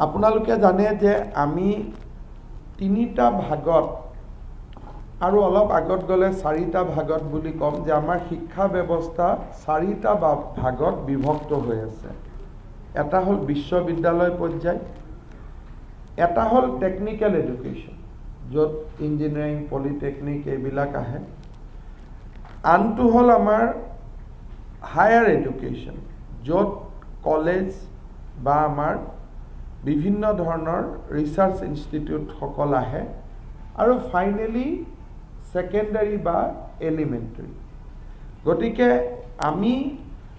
আপোনালোকে জানে যে আমি তিনিটা ভাগত আৰু অলপ আগত গ'লে চাৰিটা ভাগত বুলি কম যে আমাৰ শিক্ষা ব্যৱস্থা চাৰিটা ভাগত বিভক্ত হৈ আছে। এটা হ'ল বিশ্ববিদ্যালয় পৰ্যায়, এটা হ'ল টেকনিক্যাল এডুকেশ্যন য'ত ইঞ্জিনিয়াৰিং পলিটেকনিক এইবিলাক আহে, আনটো হ'ল আমাৰ হায়াৰ এডুকেশ্যন য'ত কলেজ বা আমাৰ বিভিন্ন ধৰণৰ ৰিচাৰ্চ ইনষ্টিটিউটসকল আহে, আৰু ফাইনেলি সেকেন্ডাৰী বা এলিমেণ্টাৰী। গতিকে আমি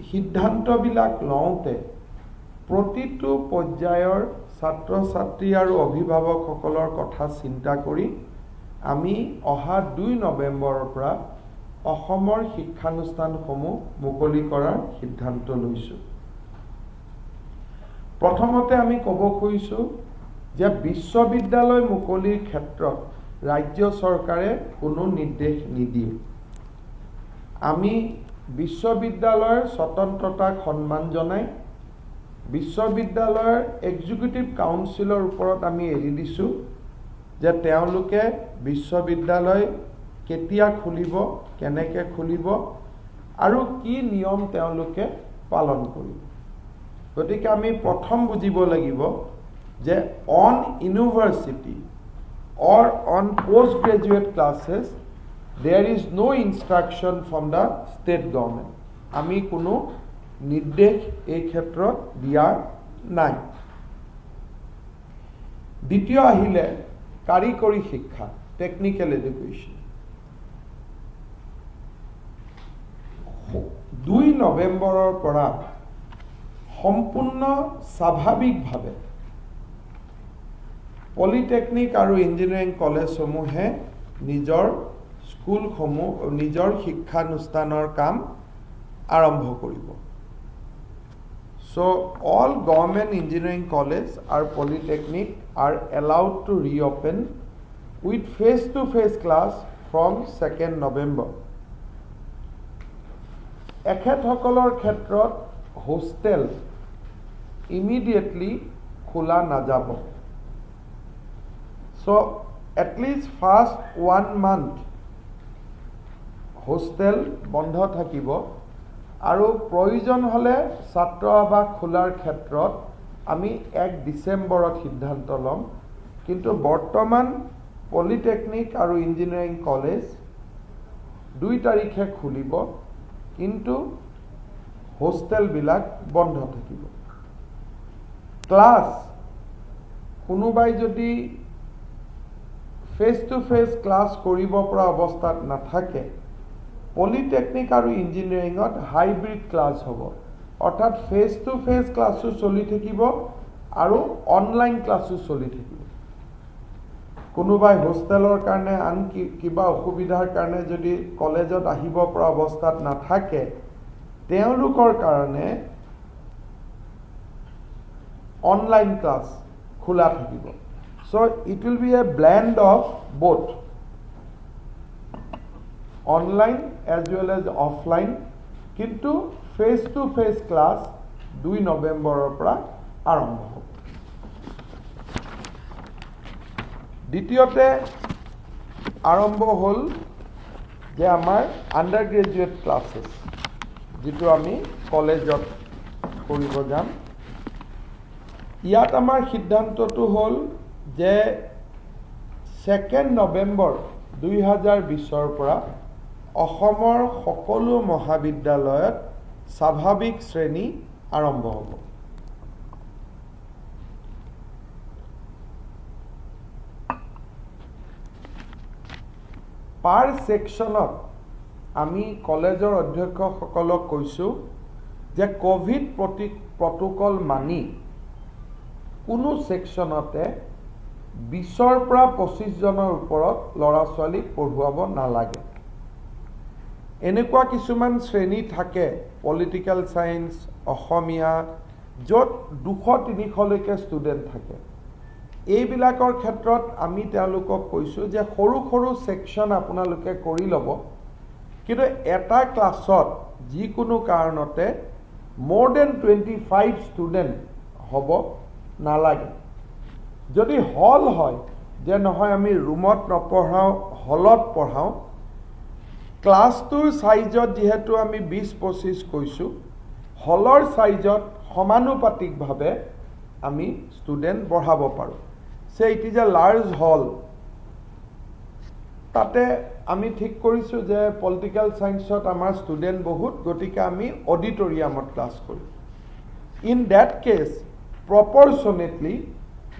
সিদ্ধান্তবিলাক লওঁতে প্ৰতিটো পৰ্যায়ৰ ছাত্ৰ ছাত্ৰী আৰু অভিভাৱকসকলৰ কথা চিন্তা কৰি আমি অহা 2 নৱেম্বৰৰ পৰা অসমৰ শিক্ষানুষ্ঠানসমূহ মুকলি কৰাৰ সিদ্ধান্ত লৈছোঁ। প্ৰথমতে আমি ক'ব খুজিছোঁ যে বিশ্ববিদ্যালয় মুকলিৰ ক্ষেত্ৰত ৰাজ্য চৰকাৰে কোনো নিৰ্দেশ নিদিয়ে। আমি বিশ্ববিদ্যালয়ৰ স্বতন্ত্ৰতাক সন্মান জনাই বিশ্ববিদ্যালয়ৰ এক্সিকিউটিভ কাউন্সিলৰ ওপৰত আমি এৰি দিছোঁ যে তেওঁলোকে বিশ্ববিদ্যালয় কেতিয়া খুলিব, কেনেকৈ খুলিব আৰু কি নিয়ম তেওঁলোকে পালন কৰিব। গতিকে আমি প্ৰথম বুজিব লাগিব যে on university or on postgraduate classes there is no instruction from the state government. আমি কোনো নিৰ্দেশ এই ক্ষেত্ৰত দিয়া নাই। দ্বিতীয় আহিলে কাৰিকৰী শিক্ষা, টেকনিক্যাল এডুকেশ্যন। 2 নৱেম্বৰৰ পৰা সম্পূৰ্ণ স্বাভাৱিকভাৱে পলিটেকনিক আৰু ইঞ্জিনিয়াৰিং কলেজসমূহে নিজৰ স্কুলসমূহ নিজৰ শিক্ষানুষ্ঠানৰ কাম আৰম্ভ কৰিব। So all government engineering college or polytechnic are allowed to reopen with face-to-face class from 2nd November. এখেতসকলৰ ক্ষেত্ৰত হোষ্টেল immediately খোলা নাযাব। So at least first 1 month hostel বন্ধ থাকিব, আৰু প্ৰয়োজন হলে ছাত্ৰ আৱাস খোলাৰ ক্ষেত্ৰত আমি 1 ডিচেম্বৰত সিদ্ধান্ত ল'ম। কিন্তু বৰ্তমান পলিটেকনিক আৰু ইঞ্জিনিয়াৰিং কলেজ 2 তাৰিখে খুলিব, কিন্তু হোষ্টেলবিলাক বন্ধ থাকিব। ক্লাছ কোনোবাই যদি ফেচ টু ফেচ ক্লাছ কৰিব পৰা অৱস্থাত নাথাকে, পলিটেকনিক আৰু ইঞ্জিনিয়াৰিঙত হাইব্ৰিড ক্লাছ হ'ব, অৰ্থাৎ ফেচ টু ফেচ ক্লাছো চলি থাকিব আৰু অনলাইন ক্লাছো চলি থাকিব। কোনোবাই হোষ্টেলৰ কাৰণে আন কিবা অসুবিধাৰ কাৰণে যদি কলেজত আহিব পৰা অৱস্থাত নাথাকে, তেওঁলোকৰ কাৰণে অনলাইন ক্লাছ খোলা থাকিব। So it will be a blend of both online as well as offline, কিন্তু face to face class 2 নৱেম্বৰৰ পৰা আৰম্ভ হ'ব। দ্বিতীয়তে আৰম্ভ হ'ল যে আমাৰ আণ্ডাৰ গ্ৰেজুৱেট ক্লাছেছ, যিটো আমি কলেজত কৰিব যাম। ইয়াত আমাৰ সিদ্ধান্তটো হ'ল যে 2nd নৱেম্বৰ 2020ৰ পৰা অসমৰ সকলো মহাবিদ্যালয়ত স্বাভাৱিক শ্ৰেণী আৰম্ভ হ'ব। পাৰ সেকশনত আমি কলেজৰ অধ্যক্ষসকলক কৈছোঁ যে কোভিড প্ৰটোকল মানি কোনো সেকশনতে 20ৰ পৰা 25 জনৰ ওপৰত ল'ৰা ছোৱালীক পঢ়ুৱাব নালাগে। এনেকুৱা কিছুমান শ্ৰেণী থাকে, পলিটিকেল সায়েন্স, অসমীয়া, য'ত 200-300 লৈকে ষ্টুডেণ্ট থাকে। এইবিলাকৰ ক্ষেত্ৰত আমি তেওঁলোকক কৈছোঁ যে সৰু সৰু সেকশন আপোনালোকে কৰি ল'ব, কিন্তু এটা ক্লাছত যিকোনো কাৰণতে more than 25 ষ্টুডেণ্ট হ'ব নালাগে। যদি হল হয় যে নহয় আমি ৰুমত নপঢ়াওঁ হলত পঢ়াওঁ ক্লাছটোৰ সাইজত যেহেতু আমি 20-25 কৈছোঁ হলৰ সাইজত সমানুপাতিকভাৱে আমি ষ্টুডেণ্ট বঢ়াব পাৰোঁ সে ইট ইজ এ লাৰ্জ হল তাতে আমি ঠিক কৰিছোঁ যে পলিটিক্যাল সায়েন্সত আমাৰ ষ্টুডেণ্ট বহুত গতিকে আমি অডিটৰিয়ামত ক্লাছ কৰিম in that case proportionately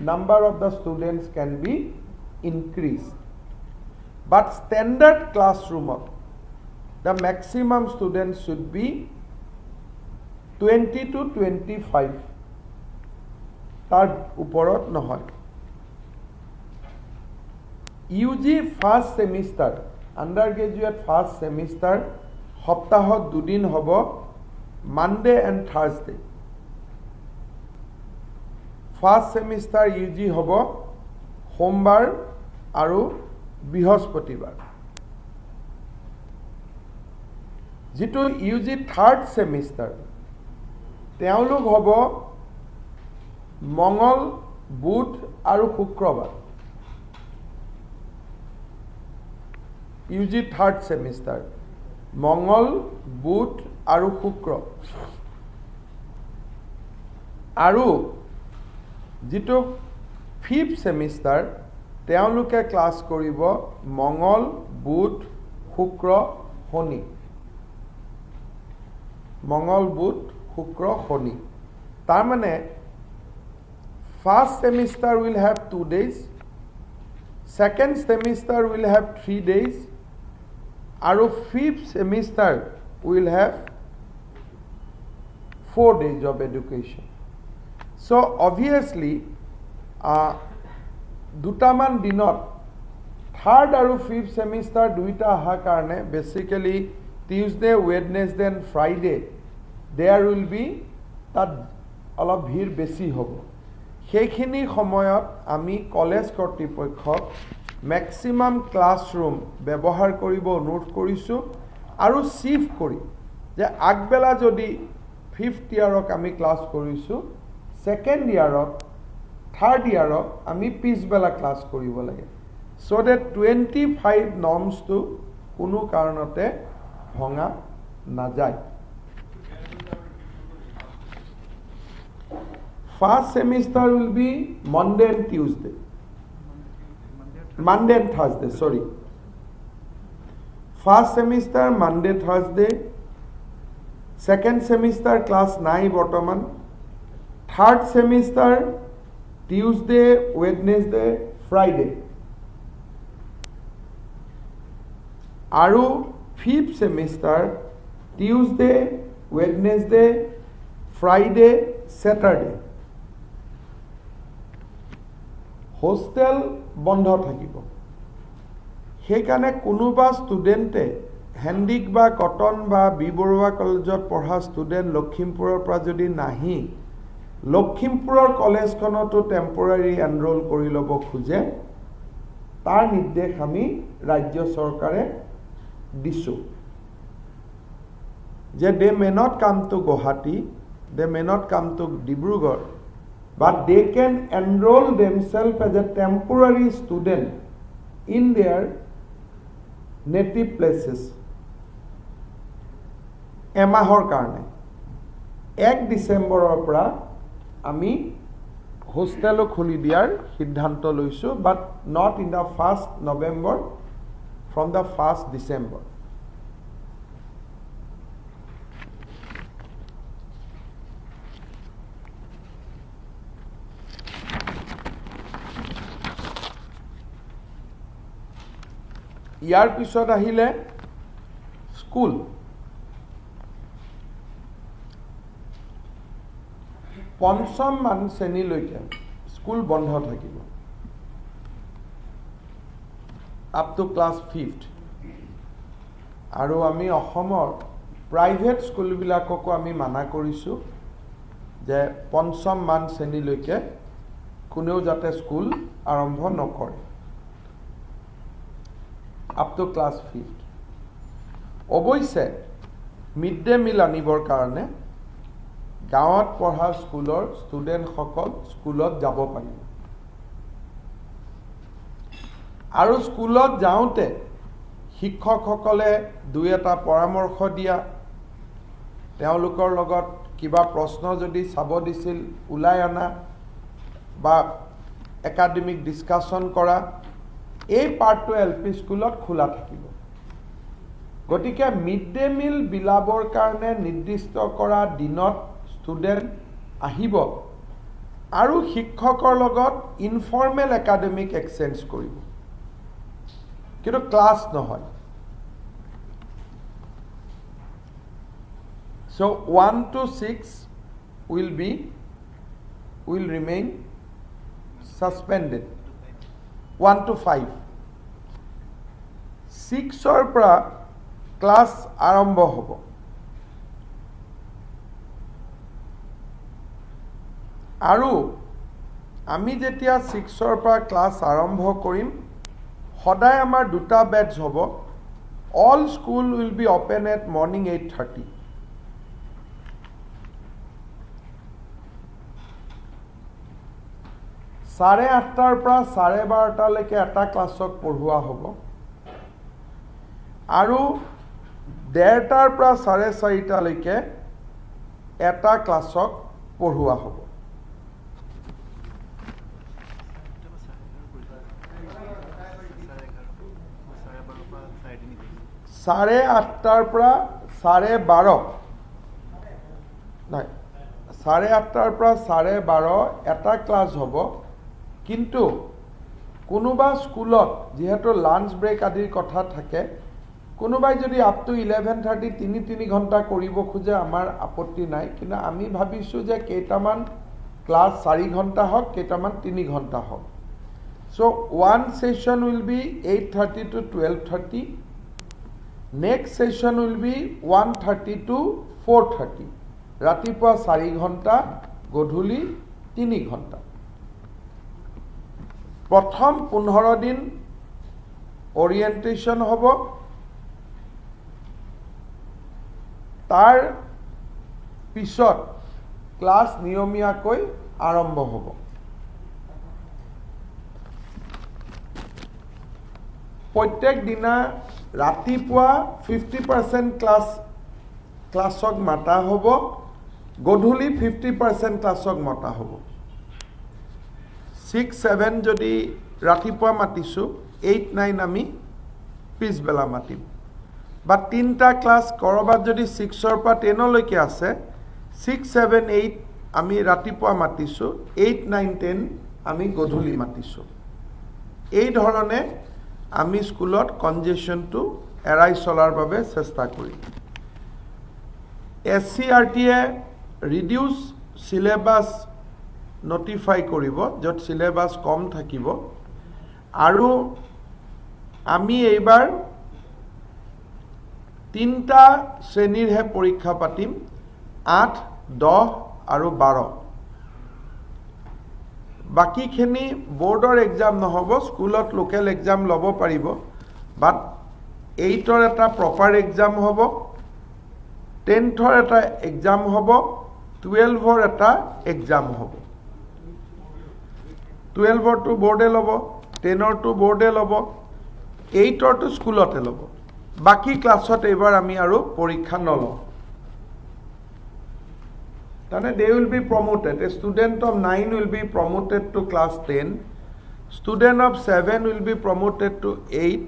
number of the students can be increased but standard classroom the maximum students should be 20 to 25 tar uporot nohoy UG first semester undergraduate first semester hoptahot dudin hobo Monday and Thursday first semester UG হ'ব সোমবাৰ আৰু বৃহস্পতিবাৰ যেটো UG third semester তেওঁলোক হ'ব মঙ্গল বুধ আৰু শুক্ৰবাৰ ইউজি থাৰ্ড সেমিষ্টাৰ মঙ্গল বুধ আৰু শুক্ৰ আৰু যেটো ফিফ্থ সেমিষ্টাৰ তেওঁলোকে ক্লাছ কৰিব মঙ্গল বুধ শুক্ৰ শনি মঙ্গল বুধ শুক্ৰ শনি তাৰ মানে first semester will have 2 days second semester will have 3 days আৰু fifth semester will have 4 days of education so obviously দুটামান দিনত থাৰ্ড আৰু ফিফ্থ সেমিষ্টাৰ দুইটা অহাৰ কাৰণে basically Tuesday Wednesday and Friday there will be তাত অলপ ভিৰ বেছি হ'ব সেইখিনি সময়ত আমি কলেজ কৰ্তৃপক্ষক ম্যাক্সিমাম ক্লাছৰুম ব্যৱহাৰ কৰিব অনুৰোধ কৰিছোঁ আৰু শিফ্ট কৰি যে আগবেলা যদি ফিফ্থ ইয়াৰক আমি ক্লাছ কৰিছোঁ সেকেন্ড ইয়াৰত থাৰ্ড ইয়াৰত আমি পিছবেলা ক্লাছ কৰিব লাগে so that 25 norms to কোনো কাৰণতে ভঙা নাযায় first semester will be Monday and Tuesday Monday and Thursday sorry first semester Monday Thursday second semester class 9 বৰ্তমান third semester Tuesday Wednesday Friday আৰু fifth semester Tuesday Wednesday Friday Saturday hostel বন্ধ থাকিব সেইকাৰণে কোনোবা ষ্টুডেণ্টে হেণ্ডিক বা কটন বা B Barua কলেজত পঢ়া ষ্টুডেণ্ট লখিমপুৰৰ পৰা যদি নাহি লখিমপুৰৰ কলেজখনতো টেম্পৰাৰী এনৰোল কৰি ল'ব খোজে তাৰ নিৰ্দেশ আমি ৰাজ্য চৰকাৰে দিছোঁ যে they may not come to Guwahati they may not come to Dibrugarh but they can enroll themselves as a temporary student in their native places এমাহৰ কাৰণে 1 ডিসেম্বৰৰ পৰা আমি হোস্টেল খুলি দিয়াৰ সিদ্ধান্ত লৈছো but not in the 1st November from the 1st December ইয়াৰ পিছত আহিলে স্কুল পঞ্চম মান শ্ৰেণীলৈকে স্কুল বন্ধ থাকিব up to class 5th আৰু আমি অসমৰ প্ৰাইভেট স্কুলবিলাককো আমি মানা কৰিছোঁ যে পঞ্চম মান শ্ৰেণীলৈকে কোনেও যাতে স্কুল আৰম্ভ নকৰে up to class 5th অৱশ্যে মিড ডে মিল আনিবৰ কাৰণে গাঁৱত পঢ়া স্কুলৰ ষ্টুডেণ্টসকল স্কুলত যাব পাৰিব আৰু স্কুলত যাওঁতে শিক্ষকসকলে দুই এটা পৰামৰ্শ দিয়া, তেওঁলোকৰ লগত কিবা প্ৰশ্ন যদি চাব দিছিল ওলাই অনা বা একাডেমিক ডিছকাশ্যন কৰা, এই পাৰ্টটো LP স্কুলত খোলা থাকিব। গতিকে মিড ডে মিল বিলাবৰ কাৰণে নিৰ্দিষ্ট কৰা দিনত ষ্টুডেণ্ট আহিব আৰু শিক্ষকৰ লগত ইনফৰ্মেল একাডেমিক এক্সচেঞ্জ কৰিব, কিন্তু ক্লাছ নহয়। So 1 to 6 will remain suspended. 1 to 5. 6 পৰা ক্লাছ আৰম্ভ হ'ব। আৰু আমি যেতিয়া 6 পৰা ক্লাছ আৰম্ভ কৰিম, সদায় আমাৰ দুটা বেটছ হ'ব। All school will be open at morning 8:30. 8:30 পৰা 12:30 এটা ক্লাছক পঢ়োৱা হ'ব আৰু 1:30 পৰা 4:30 এটা ক্লাছক পঢ়োৱা হ'ব। 8:30 পৰা 12:30 নাই, 8:30 পৰা 12:30 এটা ক্লাছ হ'ব। কিন্তু কোনোবা স্কুলত যেহেতু লাঞ্চ ব্ৰেক আদিৰ কথা থাকে, কোনোবাই যদি আপ টু 11:30 তিনি ঘণ্টা কৰিব খোজে, আমাৰ আপত্তি নাই। কিন্তু আমি ভাবিছোঁ যে কেইটামান ক্লাছ 4 ঘণ্টা হওক, কেইটামান 3 ঘণ্টা হওক। So' one session will be 8:30 to 12:30, next session will be 1:30 to 4:30, ৰাতিপুৱা 4 ঘণ্টা, গধূলি 3 ঘণ্টা। প্ৰথম 15 দিন অৰিয়েণ্টেশ্যন হ'ব, তাৰ পিছত ক্লাছ নিয়মীয়াকৈ আৰম্ভ হ'ব। প্ৰত্যেক দিনা ৰাতিপুৱা 50% ক্লাছক মাতা হ'ব, গধূলি 50% ক্লাছক মতা হ'ব। 6-7 যদি ৰাতিপুৱা মাতিছোঁ, 8-9 আমি পিছবেলা মাতিম। বা 3টা ক্লাছ ক'ৰবাত যদি 6 পৰা 10 আছে, 6-7-8 আমি ৰাতিপুৱা মাতিছোঁ, 8-9-10 আমি গধূলি মাতিছোঁ। এই ধৰণে আমি স্কুলত কনজেশ্যনটো এৰাই চলাৰ বাবে চেষ্টা কৰিম। SCRTয়ে ৰিডিউচ চিলেবাছ নটিফাই কৰিব, য'ত চিলেবাছ কম থাকিব। আৰু আমি এইবাৰ 3টা শ্ৰেণীৰহে পৰীক্ষা পাতিম, 8, 10 আৰু 12। বাকীখিনি বোৰ্ডৰ এক্সাম নহ'ব, স্কুলত লোকেল এক্সাম ল'ব পাৰিব। বাট 8ৰ এটা প্ৰপাৰ এক্সাম হ'ব, 10ৰ এটা এক্সাম হ'ব, 12ৰ এটা এক্সাম হ'ব। 12ৰটো বোৰ্ডে ল'ব, 10ৰটো বোৰ্ডে ল'ব, 8ৰটো স্কুলতে ল'ব। বাকী ক্লাছত এইবাৰ আমি আৰু পৰীক্ষা নলওঁ। তাৰমানে they will be promoted. A student of 9 will be promoted to class 10. Student of 7 will be promoted to 8.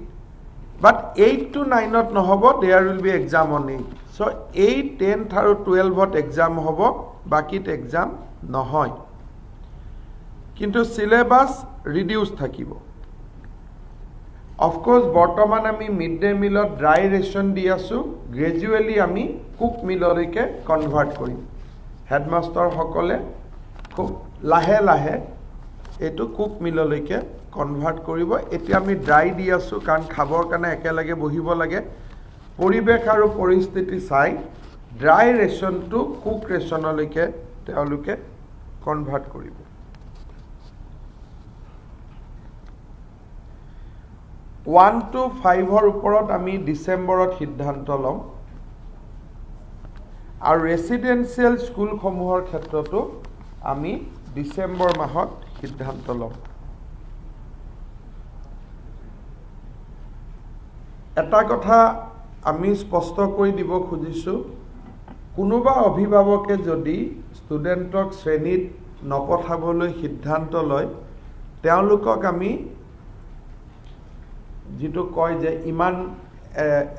But 8 to 9ত নহ'ব, there will be exam on 8. So 8, 10 আৰু 12ত এক্সাম হ'ব, বাকীত এক্সাম নহয়। কিন্তু চিলেবাছ ৰিডিউচ থাকিব। অফক'ৰ্ছ বৰ্তমান আমি mid day মিলত dry ration দি আছোঁ, গ্ৰেজুৱেলি আমি কুক মিললৈকে কনভাৰ্ট কৰিম। হেডমাষ্টাৰসকলে খুব লাহে লাহে এইটো কুক মিললৈকে কনভাৰ্ট কৰিব। এতিয়া আমি ড্ৰাই দি আছোঁ, কাৰণ খাবৰ কাৰণে একেলগে বহিব লাগে। পৰিৱেশ আৰু পৰিস্থিতি চাই ড্ৰাই ৰেচনটো কুক ৰেচনলৈকে তেওঁলোকে কনভাৰ্ট কৰিব। 1 to 5ৰ ওপৰত আমি ডিচেম্বৰত সিদ্ধান্ত ল'ম। আৰু ৰেচিডেঞ্চিয়েল স্কুলসমূহৰ ক্ষেত্ৰতো আমি ডিচেম্বৰ মাহত সিদ্ধান্ত ল'ম। এটা কথা আমি স্পষ্ট কৰি দিব খুজিছোঁ, কোনোবা অভিভাৱকে যদি ষ্টুডেণ্টক শ্ৰেণীত নপঠাবলৈ সিদ্ধান্ত লয়, তেওঁলোকক আমি যিটো কয় যে ইমান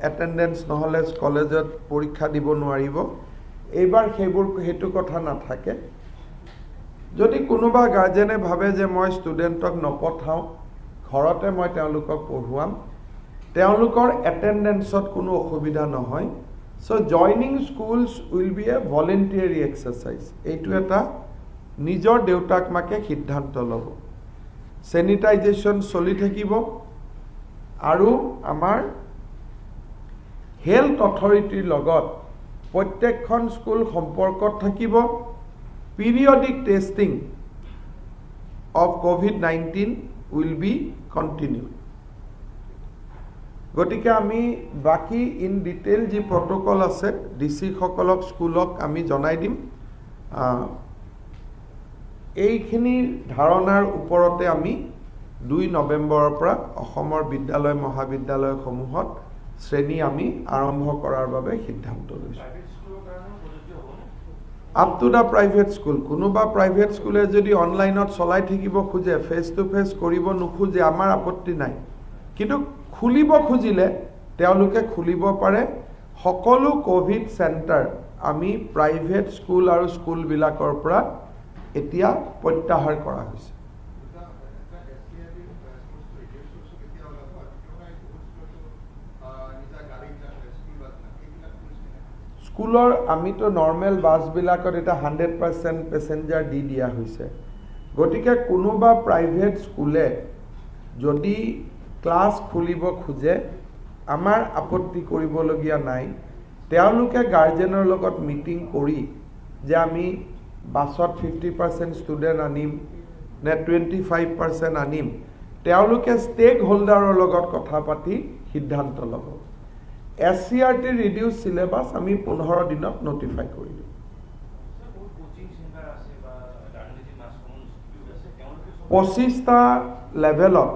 এটেণ্ডেঞ্চ নহ'লে কলেজত পৰীক্ষা দিব নোৱাৰিব, এইবাৰ সেইটো কথা নাথাকে। যদি কোনোবা গাৰ্জেনে ভাবে যে মই ষ্টুডেণ্টক নপঠাওঁ, ঘৰতে মই তেওঁলোকক পঢ়ুৱাম, তেওঁলোকৰ এটেণ্ডেঞ্চত কোনো অসুবিধা নহয়। So' joining schools will be a voluntary exercise. এইটো এটা নিজৰ দেউতাক মাকে সিদ্ধান্ত ল'ব। চেনিটাইজেশ্যন চলি থাকিব আৰু আমাৰ হেল্থ অথৰিটিৰ লগত প্ৰত্যেকখন স্কুল সম্পৰ্কত থাকিব। Periodic testing of COVID-19 will be continued. গতিকে আমি বাকী ইন ডিটেইল যি প্ৰট'কল আছে DC সকলক স্কুলক আমি জনাই দিম। এইখিনি ধাৰণাৰ ওপৰতে আমি 2 নৱেম্বৰৰ পৰা অসমৰ বিদ্যালয় মহাবিদ্যালয়সমূহত শ্ৰেণী আমি আৰম্ভ কৰাৰ বাবে সিদ্ধান্ত লৈছোঁ। Up to the private school. কোনোবা প্ৰাইভেট স্কুলে যদি অনলাইনত চলাই থাকিব খোজে, ফেচ টু ফেচ কৰিব নোখোজে, আমাৰ আপত্তি নাই। কিন্তু খুলিব খুজিলে তেওঁলোকে খুলিব পাৰে। সকলো কোভিড চেণ্টাৰ আমি প্ৰাইভেট স্কুল আৰু স্কুলবিলাকৰ পৰা এতিয়া প্ৰত্যাহাৰ কৰা হৈছে। স্কুলৰ আমিতো নৰ্মেল বাছবিলাকত এতিয়া 100% পেচেঞ্জাৰ দি দিয়া হৈছে। গতিকে কোনোবা প্ৰাইভেট স্কুলে যদি ক্লাছ খুলিব খোজে, আমাৰ আপত্তি কৰিবলগীয়া নাই। তেওঁলোকে গাৰ্জেনৰ লগত মিটিং কৰি যে আমি বাছত 50% ষ্টুডেণ্ট আনিম নে 25% আনিম, তেওঁলোকে ষ্টেক হোল্ডাৰৰ লগত কথা পাতি সিদ্ধান্ত ল'ব। SCRT ৰিডিউচ চিলেবাছ আমি 15 দিনত নটিফাই কৰি দিম। 25টা লেভেলত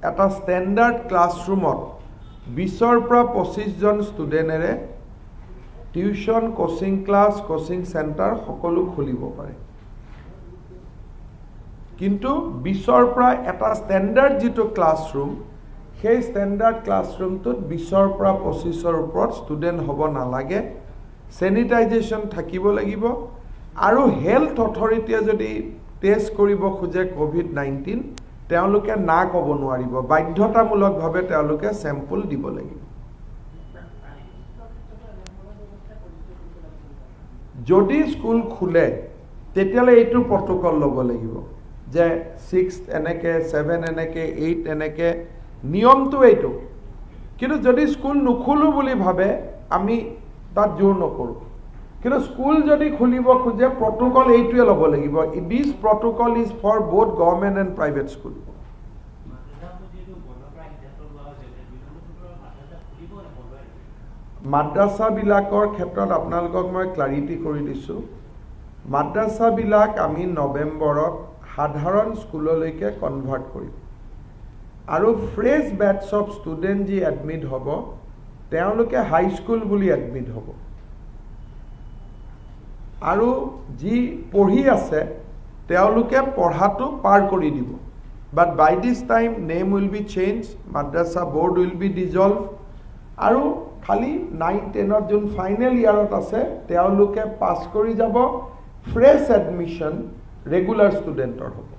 এটা ষ্টেণ্ডাৰ্ড ক্লাছৰুমত 20ৰ পৰা 25জন ষ্টুডেণ্টেৰে tuition, coaching class, coaching centre সকলো খুলিব পাৰে। কিন্তু 20ৰ পৰা এটা ষ্টেণ্ডাৰ্ড যিটো ক্লাছৰুম, সেই ষ্টেণ্ডাৰ্ড ক্লাছৰুমটোত 20ৰ পৰা 25ৰ ওপৰত ষ্টুডেণ্ট হ'ব নালাগে। চেনিটাইজেশ্যন থাকিব লাগিব। আৰু হেল্থ অথৰিটিয়ে যদি টেষ্ট কৰিব খোজে COVID-19, তেওঁলোকে না ক'ব নোৱাৰিব। বাধ্যতামূলকভাৱে তেওঁলোকে চেম্পল দিব লাগিব। যদি স্কুল খোলে তেতিয়াহ'লে এইটো প্ৰট'কল ল'ব লাগিব যে 6 এনেকৈ, 7 এনেকৈ, 8 এনেকৈ, নিয়মটো এইটো। কিন্তু যদি স্কুল নুখোলো বুলি ভাবে, আমি তাত জোৰ নকৰোঁ। কিন্তু স্কুল যদি খুলিব খোজে, প্ৰট'কল এইটোৱে ল'ব লাগিব। This protocol is for both government and private school. মাদ্ৰাছাবিলাকৰ ক্ষেত্ৰত আপোনালোকক মই ক্লাৰিটি কৰি দিছোঁ। মাদ্ৰাছাবিলাক আমি নৱেম্বৰত সাধাৰণ স্কুললৈকে কনভাৰ্ট কৰিম। আৰু ফ্ৰেছ বেটছ অফ ষ্টুডেণ্ট যি এডমিট হ'ব, তেওঁলোকে হাইস্কুল বুলি এডমিট হ'ব। আৰু যি পঢ়ি আছে তেওঁলোকে পঢ়াটো পাৰ কৰি দিব। But by this time name will be change, madrasa board will be dissolve. আৰু খালি 9-10ত যোন ফাইনেল ইয়াৰত আছে তেওঁলোকে পাছ কৰি যাব। ফ্ৰেছ এডমিশ্যন ৰেগুলাৰ ষ্টুডেণ্টৰ হ'ব।